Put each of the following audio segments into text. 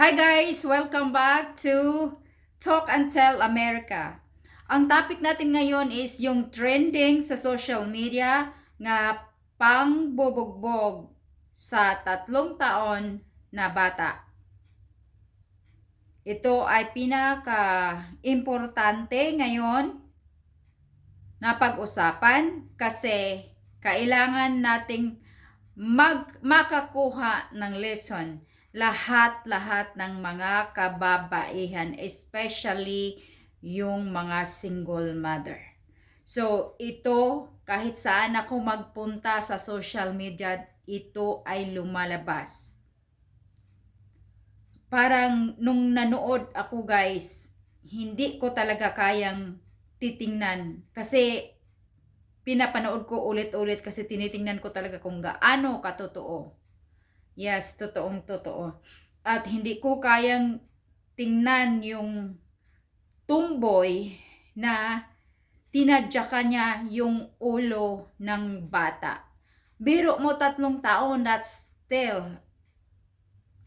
Hi guys! Welcome back to Talk and Tell America. Ang topic natin ngayon is yung trending sa social media nga pangbubugbog sa 3 taon na bata. Ito ay pinaka-importante ngayon na pag-usapan kasi kailangan nating makakuha ng lesson lahat-lahat ng mga kababaihan, especially yung mga single mother. So, ito, kahit saan ako magpunta sa social media, ito ay lumalabas. Parang nung nanood ako guys, hindi ko talaga kayang titingnan kasi pinapanood ko ulit-ulit kasi tinitingnan ko talaga kung gaano katotoo. Yes, totoong totoo. At hindi ko kayang tingnan yung tumboy na tinadyakan niya yung ulo ng bata. Biro mo 3 taon, that's still,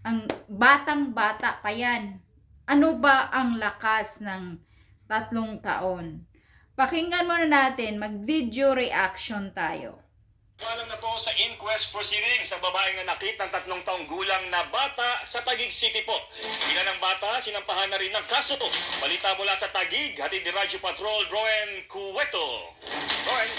ang batang-bata pa yan. Ano ba ang lakas ng 3 taon? Pakinggan muna natin, mag-video reaction tayo. Alam na po sa inquest proceeding sa babaeng nanakit ng 3 taong gulang na bata sa Taguig City po. Ina ng bata, sinampahan na rin ng kaso. Balita mula sa Taguig, hatid ni Radyo Patrol, Roen Cueto. Roen.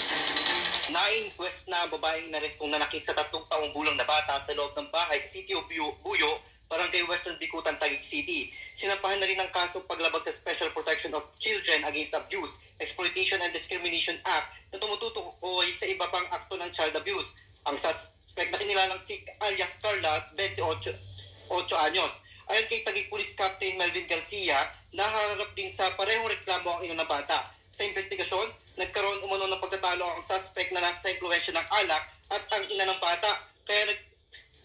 Na-inquest na ang babaeng inarestong nanakit sa 3 taong gulang na bata sa loob ng bahay sa City of Buyo, Barangay Western Bicutan, Taguig City. Sinampahan na rin ng kaso paglabag sa Special Protection of Children Against Abuse, Exploitation and Discrimination Act na tumutukoy sa iba pang akto ng child abuse. Ang suspect na kinilalang si alias Carla, 28 anyos. Ayon kay Taguig Police Captain Melvin Garcia, naharap din sa parehong reklamo ang ina ng bata. Sa investigasyon, nagkaroon umano ng pagtatalo ang suspect na nasa impluwensya ng alak at ang ina ng bata, kaya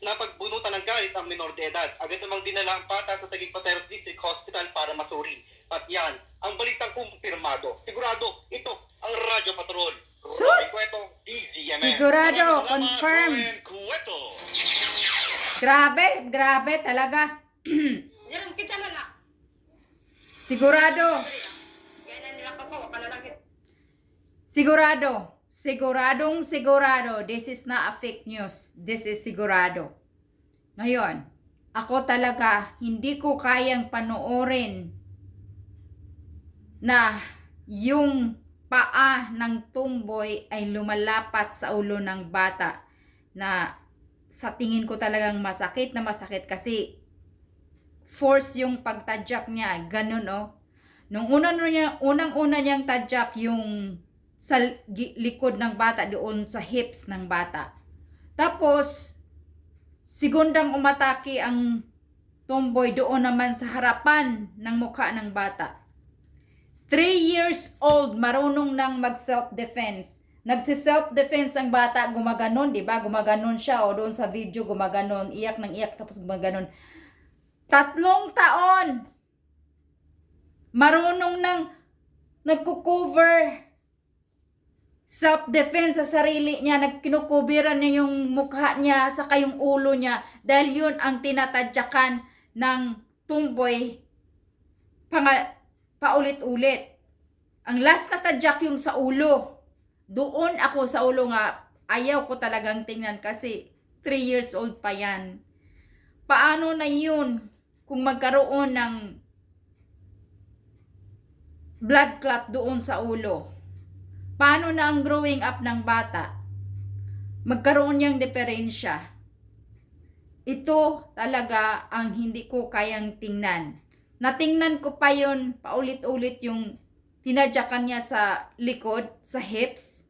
napagbunutan ng galit ang minor de edad. Agad namang dinala ang bata sa Taguig Pateros District Hospital para masuri. At yan, ang balitang kumpirmado. Sigurado, ito ang Radyo Patrol. Sus! Cueto, DZMM. Sigurado, confirm. Roen Cueto. Grabe talaga. Sigurado. Siguradong sigurado. This is not a fake news. This is sigurado. Ngayon, ako talaga hindi ko kayang panoorin na yung paa ng tumboy ay lumalapat sa ulo ng bata na sa tingin ko talagang masakit kasi force yung pagtadyak niya, ganun oh. Nung unang-una niyang tadyak yung sa likod ng bata, doon sa hips ng bata. Tapos, segundang umatake ang tomboy doon naman sa harapan ng mukha ng bata. 3 years old, marunong nang mag-self-defense. Nagsi-self-defense ang bata, gumaganon, di ba? Gumaganon siya, o doon sa video, gumaganon, iyak ng iyak, tapos gumaganon. 3 taon, marunong nang nagko-cover self-defense sa sarili niya, nagkinukubiran niya yung mukha niya at saka yung ulo niya dahil yun ang tinatadyakan ng tumboy paulit-ulit. Ang last na tadyak yung sa ulo. Doon ako sa ulo nga, ayaw ko talagang tingnan kasi 3 years old pa yan. Paano na yun kung magkaroon ng blood clot doon sa ulo? Paano na ang growing up ng bata? Magkaroon niyang diferensya. Ito talaga ang hindi ko kayang tingnan. Natingnan ko pa yun, paulit-ulit yung tinadyakan niya sa likod, sa hips.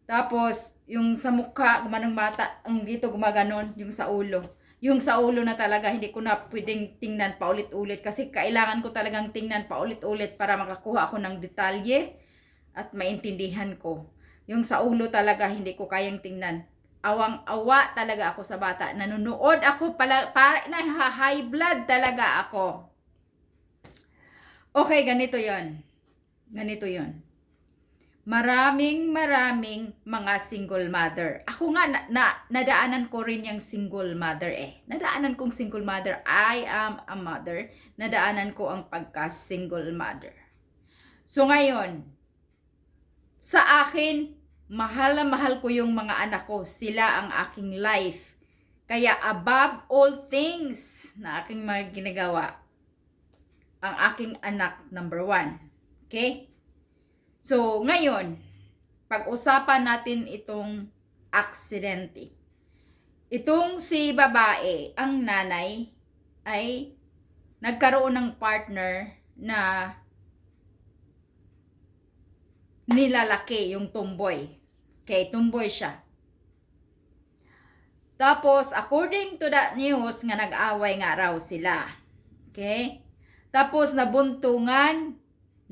Tapos, yung sa mukha, gumanong bata, ang dito gumaganon, yung sa ulo. Yung sa ulo na talaga, hindi ko na pwedeng tingnan paulit-ulit kasi kailangan ko talagang tingnan paulit-ulit para makakuha ako ng detalye at maintindihan ko. Yung sa ulo talaga hindi ko kayang tingnan. Awang-awa talaga ako sa bata. Nanonood ako para na high blood talaga ako. Okay, ganito 'yon. maraming mga single mother. Ako nga, nadaanan ko rin yung single mother eh. Nadaanan kong single mother. I am a mother. Nadaanan ko ang pagka-single mother. So ngayon, sa akin, mahal na mahal ko yung mga anak ko. Sila ang aking life. Kaya above all things na aking mga ginagawa, ang aking anak number 1. Okay? So, ngayon, pag-usapan natin itong aksidente. Itong si babae, ang nanay, ay nagkaroon ng partner na nilalaki yung tumboy. Okay, tumboy siya. Tapos, according to that news, nga nag-away nga raw sila. Okay? Tapos, nabuntungan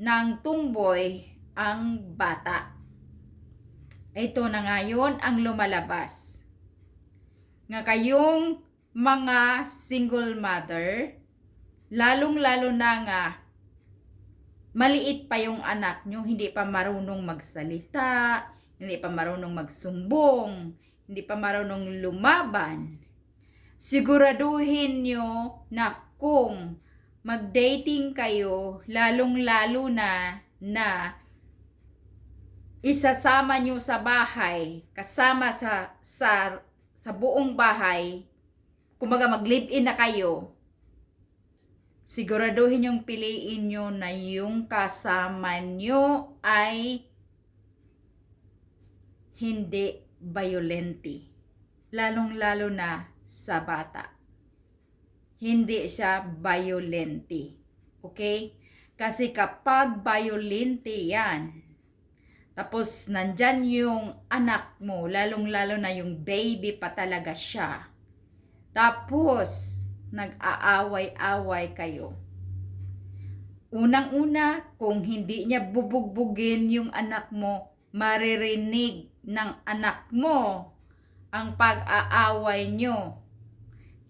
ng tumboy ang bata. Ito na ngayon ang lumalabas. Nga kayong mga single mother, lalong-lalo na nga, maliit pa yung anak nyo, hindi pa marunong magsalita, hindi pa marunong magsumbong, hindi pa marunong lumaban. Siguraduhin nyo na kung mag-dating kayo, lalong-lalo na isasama nyo sa bahay, kasama sa buong bahay, kumbaga mag-live-in na kayo, siguraduhin yung piliin nyo na yung kasama nyo ay hindi violente. Lalong-lalo na sa bata. Hindi siya violente. Okay? Kasi kapag violente yan, tapos nandyan yung anak mo, lalong-lalo na yung baby pa talaga siya. Tapos, nag-aaway-away kayo. Unang-una, kung hindi niya bubugbugin yung anak mo, maririnig ng anak mo ang pag-aaway nyo.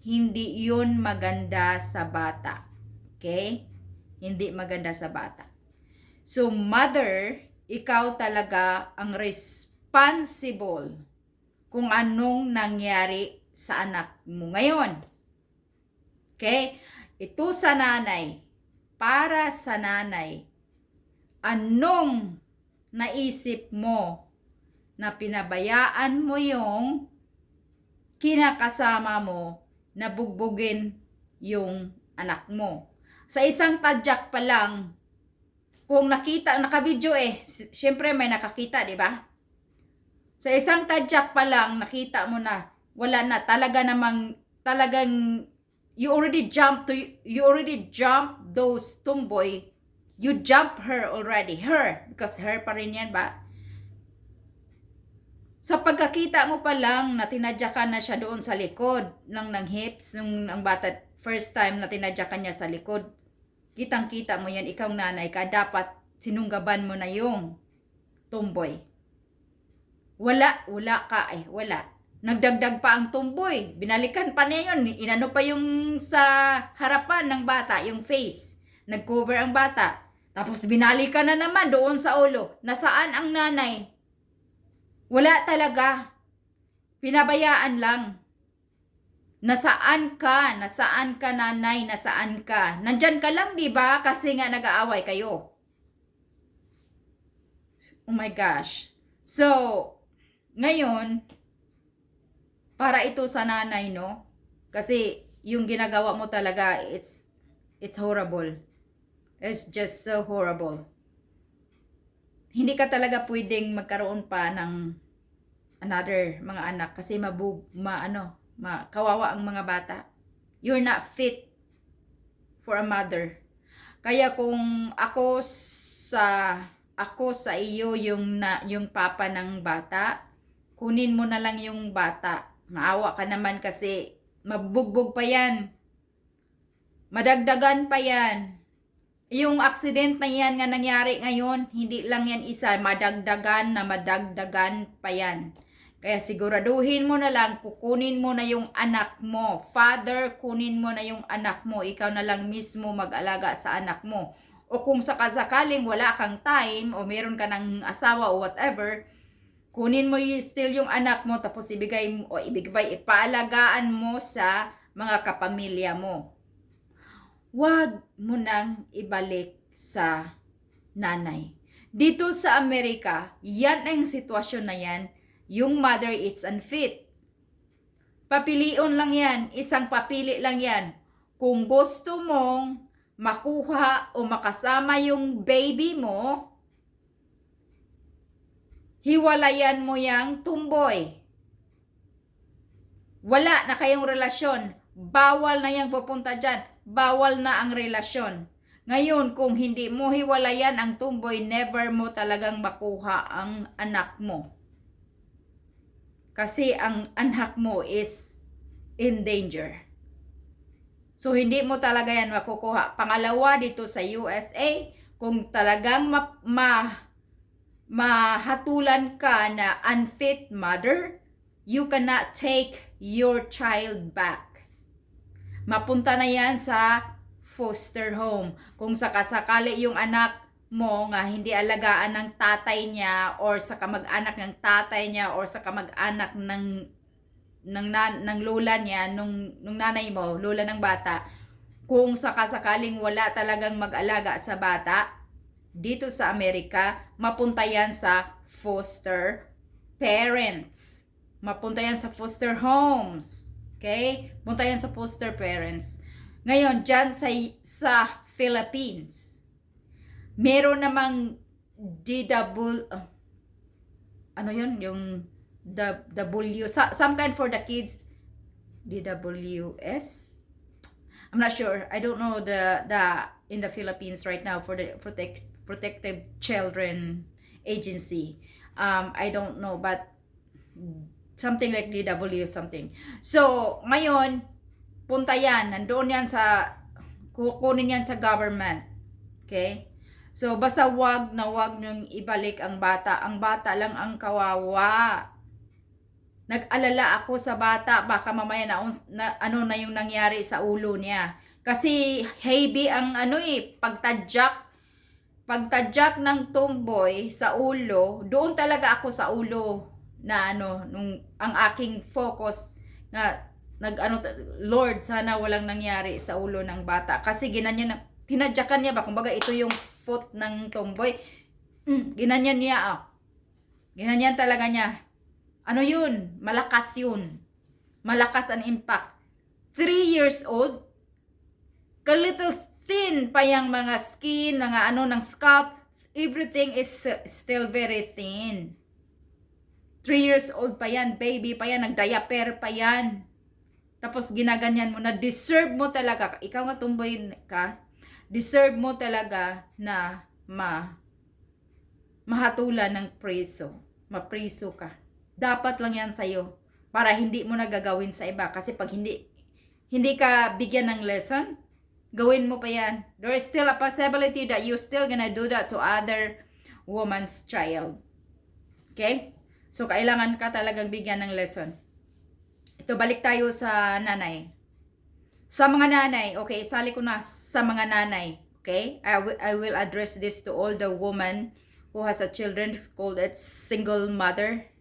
Hindi yun maganda sa bata. Okay? Hindi maganda sa bata. So, mother, ikaw talaga ang responsible kung anong nangyari sa anak mo ngayon. Okay? Ito sa nanay. Para sa nanay, anong naisip mo na pinabayaan mo yung kinakasama mo na bugbugin yung anak mo? Sa isang tadyak pa lang, kung naka-video syempre may nakakita, di ba? Sa isang tadyak pa lang, nakita mo na, wala na, talagang, you already jump those tomboy, you jump her already, because her pa rin yan ba? Sa pagkakita mo pa lang, na tinadyakan na siya doon sa likod ng hips, nung ang bata, first time na tinadyakan niya sa likod, kitang-kita mo yan, ikaw nanay ka, dapat sinunggaban mo na yung tomboy. Wala ka. Nagdagdag pa ang tomboy. Binalikan pa niya yun. Inano pa yung sa harapan ng bata, yung face. Nag-cover ang bata. Tapos binalikan na naman doon sa ulo. Nasaan ang nanay? Wala talaga. Pinabayaan lang. Nasaan ka nanay, nasaan ka? Nandyan ka lang, di ba? Kasi nga nag-aaway kayo. Oh my gosh. So, ngayon, para ito sa nanay, no? Kasi yung ginagawa mo talaga, it's horrible. It's just so horrible. Hindi ka talaga pwedeng magkaroon pa ng another mga anak kasi kawawa ang mga bata. You're not fit for a mother. Kaya kung ako sa iyo yung papa ng bata, kunin mo na lang yung bata. Maawa ka naman kasi mabugbog pa yan. Madagdagan pa yan. Yung accident na yan nga nangyari ngayon, hindi lang yan isa, madagdagan pa yan. Kaya siguraduhin mo na lang, kukunin mo na yung anak mo. Father, kunin mo na yung anak mo. Ikaw na lang mismo mag-alaga sa anak mo. o kung sakasakaling wala kang time o meron ka ng asawa o whatever, kunin mo still yung anak mo tapos ibigay mo o ipaalagaan mo sa mga kapamilya mo. Huwag mo nang ibalik sa nanay. Dito sa Amerika, yan ang sitwasyon na yan, yung mother is unfit. Papiliin lang yan, isang papili lang yan. Kung gusto mong makuha o makasama yung baby mo, hiwalayan mo yang tumboy. Wala na kayong relasyon. Bawal na yang pupunta dyan. Bawal na ang relasyon. Ngayon, kung hindi mo hiwalayan ang tumboy, never mo talagang makuha ang anak mo. Kasi ang anak mo is in danger. So, hindi mo talaga yan makukuha. Pangalawa, dito sa USA, kung talagang mahatulan ka na unfit mother, you cannot take your child back. Mapunta na yan sa foster home. Kung sakasakali yung anak mo nga hindi alagaan ng tatay niya or sa kamag-anak ng tatay niya or sa kamag-anak ng lola niya, nung nanay mo, lola ng bata, kung sakasakaling wala talagang mag-alaga sa bata, dito sa Amerika, mapunta yan sa foster parents. Mapunta yan sa foster homes. Okay? Punta yan sa foster parents. Ngayon, dyan sa Philippines, meron namang ano yun? Yung some kind for the kids, DWS? I'm not sure. I don't know the in the Philippines right now for the Protective Children Agency. I don't know, but something like DW something. So, ngayon, punta yan. Nandoon yan kukunin yan sa government. Okay? So, basta wag nyong ibalik ang bata. Ang bata lang ang kawawa. Nag-alala ako sa bata. Baka mamaya ano na yung nangyari sa ulo niya. Kasi heavy ang pagtadyak ng tomboy sa ulo. Doon talaga ako sa ulo na ang aking focus na Lord, sana walang nangyari sa ulo ng bata. Kasi tinadyakan niya ba? Kumbaga, ito yung foot ng tomboy. Ginanyan niya, Ginanyan talaga niya. Ano yun? Malakas yun. Malakas ang impact. 3 years old, ka-little thin pa yung mga skin, mga ng scalp, everything is still very thin. 3 years old pa yan, baby pa yan, nag-diaper pa yan. Tapos ginaganyan mo na deserve mo talaga, ikaw nga tumboy ka, deserve mo talaga na mahatulan ng preso. Mapriso ka. Dapat lang yan sa'yo para hindi mo na gagawin sa iba. Kasi pag hindi ka bigyan ng lesson, gawin mo pa yan. There is still a possibility that you're still gonna do that to other woman's child. Okay? So, kailangan ka talagang bigyan ng lesson. Ito, balik tayo sa nanay. Sa mga nanay, okay, sali ko na sa mga nanay. Okay? I will address this to all the women who has a children. It's called it single mother.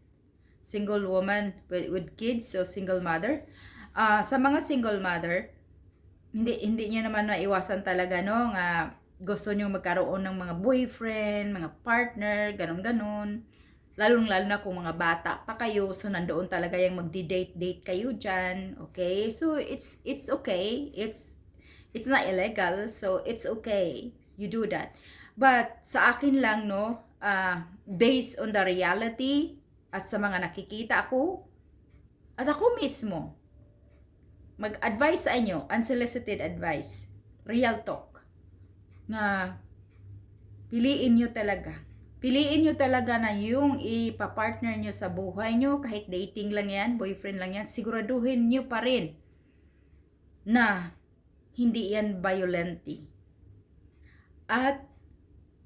Single woman with kids, so single mother. Sa mga single mother, hindi niyo naman maiwasan talaga, no, nga gusto niyo magkaroon ng mga boyfriend, mga partner, ganun-ganun. Lalong-lalo na kung mga bata pa kayo, so nandoon talaga yung magdi-date kayo dyan, okay? So, it's okay. It's not illegal, so it's okay. You do that. But, sa akin lang, no, based on the reality, at sa mga nakikita ko, at ako mismo, mag-advise sa inyo, unsolicited advice, real talk, na piliin nyo talaga na yung ipapartner nyo sa buhay nyo, kahit dating lang yan, boyfriend lang yan, siguraduhin nyo pa rin na hindi yan violente. At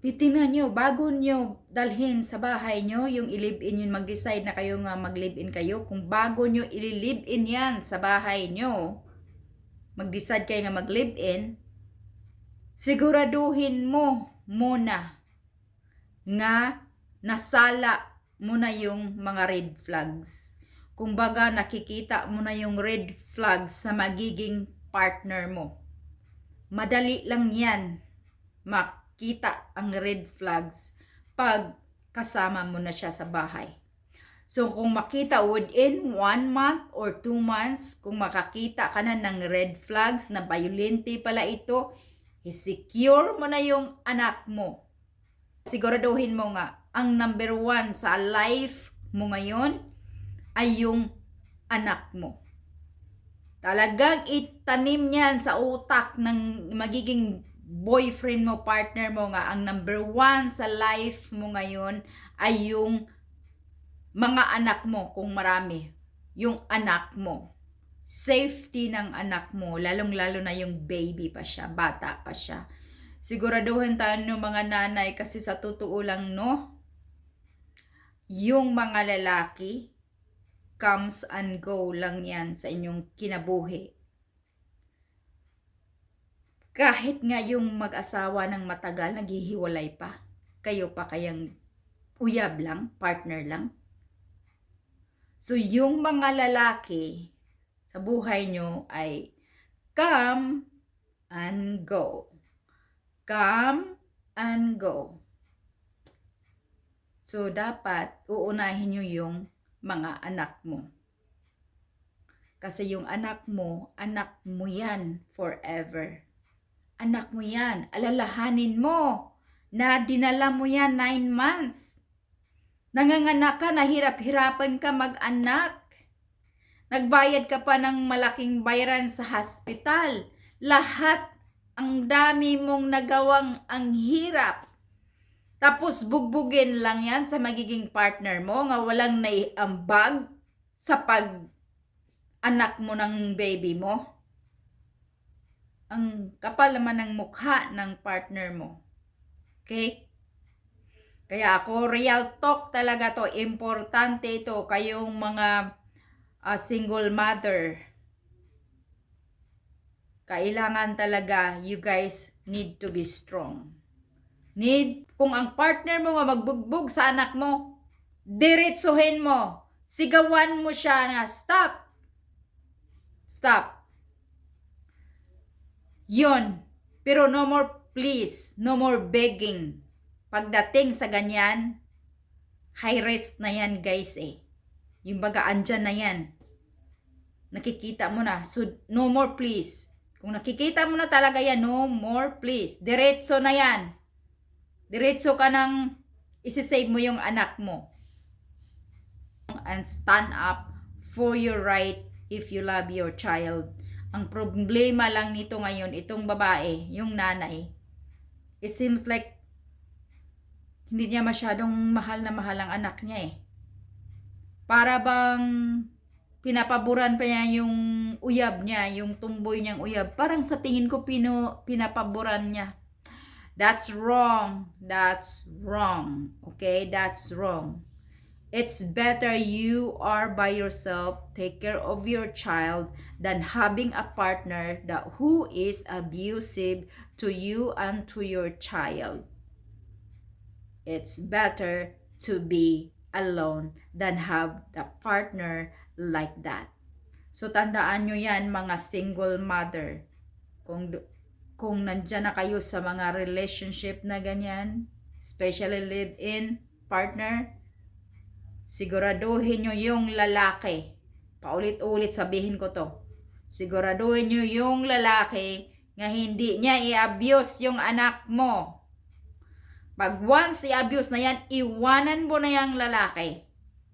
titingnan nyo, bago nyo dalhin sa bahay nyo, yung i-live-in yun, mag-decide na kayo nga mag-live-in kayo, kung bago nyo i-live-in yan sa bahay nyo, mag-decide kayo nga mag-live-in, siguraduhin mo muna nga nasala mo na yung mga red flags. Kumbaga nakikita mo na yung red flags sa magiging partner mo. Madali lang yan makita ang red flags pag kasama mo na siya sa bahay. So kung makita within 1 month or 2 months, kung makakita ka na ng red flags na violente pala ito, i-secure mo na yung anak mo. Siguraduhin mo nga, ang number 1 sa life mo ngayon ay yung anak mo. Talagang itanim yan sa utak ng magiging boyfriend mo, partner mo nga, ang number 1 sa life mo ngayon ay yung mga anak mo, kung marami, yung anak mo. Safety ng anak mo, lalong-lalo na yung baby pa siya, bata pa siya. Siguraduhin tayo ng mga nanay kasi sa totoo lang, no, yung mga lalaki, comes and go lang yan sa inyong kinabuhi. Kahit nga yung mag-asawa ng matagal, naghihiwalay pa, kayo pa kayang uyab lang, partner lang. So, yung mga lalaki sa buhay nyo ay come and go. Come and go. So, dapat uunahin nyo yung mga anak mo. Kasi yung anak mo yan forever. Anak mo yan. Alalahanin mo na dinala mo yan 9 months. Nanganganak ka, nahirap-hirapan ka mag-anak. Nagbayad ka pa ng malaking bayaran sa hospital. Lahat, ang dami mong nagawang ang hirap. Tapos bugbugin lang yan sa magiging partner mo nga walang naiambag sa pag-anak mo ng baby mo. Ang kapal naman ng mukha ng partner mo. Okay? Kaya ako, real talk talaga to. Importante ito. Kayong mga single mother. Kailangan talaga, you guys need to be strong. Kung ang partner mo magbugbog sa anak mo, diretsuhin mo. Sigawan mo siya na, stop. Stop. Yun. Pero no more please. No more begging. Pagdating sa ganyan, high risk na yan guys eh. Yung baga andyan na yan. Nakikita mo na. So, no more please. Kung nakikita mo na talaga yan, no more please. Diretso na yan. Diretso ka nang isi-save mo yung anak mo. And stand up for your right if you love your child. Ang problema lang nito ngayon, itong babae, yung nanay, it seems like hindi niya masyadong mahal na mahal ang anak niya eh. Para bang pinapaboran pa niya yung uyab niya, yung tumboy niyang uyab. Parang sa tingin ko pinapaboran niya. That's wrong. That's wrong. Okay? That's wrong. It's better you are by yourself, take care of your child, than having a partner who is abusive to you and to your child. It's better to be alone than have the partner like that. So tandaan nyo yan mga single mother. Kung nandyan na kayo sa mga relationship na ganyan, especially live-in partner, siguraduhin nyo yung lalaki. Paulit-ulit sabihin ko to. Siguraduhin nyo yung lalaki nga hindi niya i-abuse yung anak mo. Pag once i-abuse na yan, iwanan mo na yung lalaki.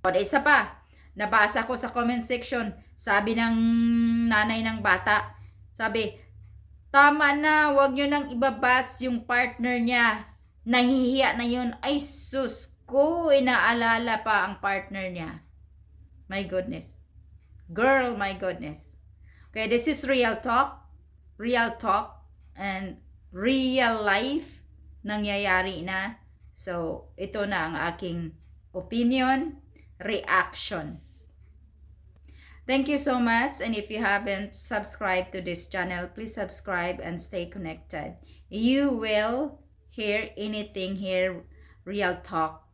O, isa pa, nabasa ko sa comment section, sabi ng nanay ng bata, sabi, tama na, wag nyo nang ibabas yung partner niya. Nahihiya na yun. Ay, sus ko, inaalala pa ang partner niya. My goodness. Girl, my goodness. Okay, this is real talk. Real talk and real life nangyayari na. So, ito na ang aking opinion, reaction. Thank you so much. And if you haven't subscribed to this channel, please subscribe and stay connected. You will hear anything here, real talk,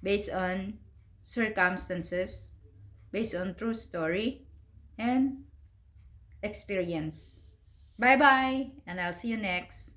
based on circumstances, based on true story, and experience. Bye-bye, and I'll see you next.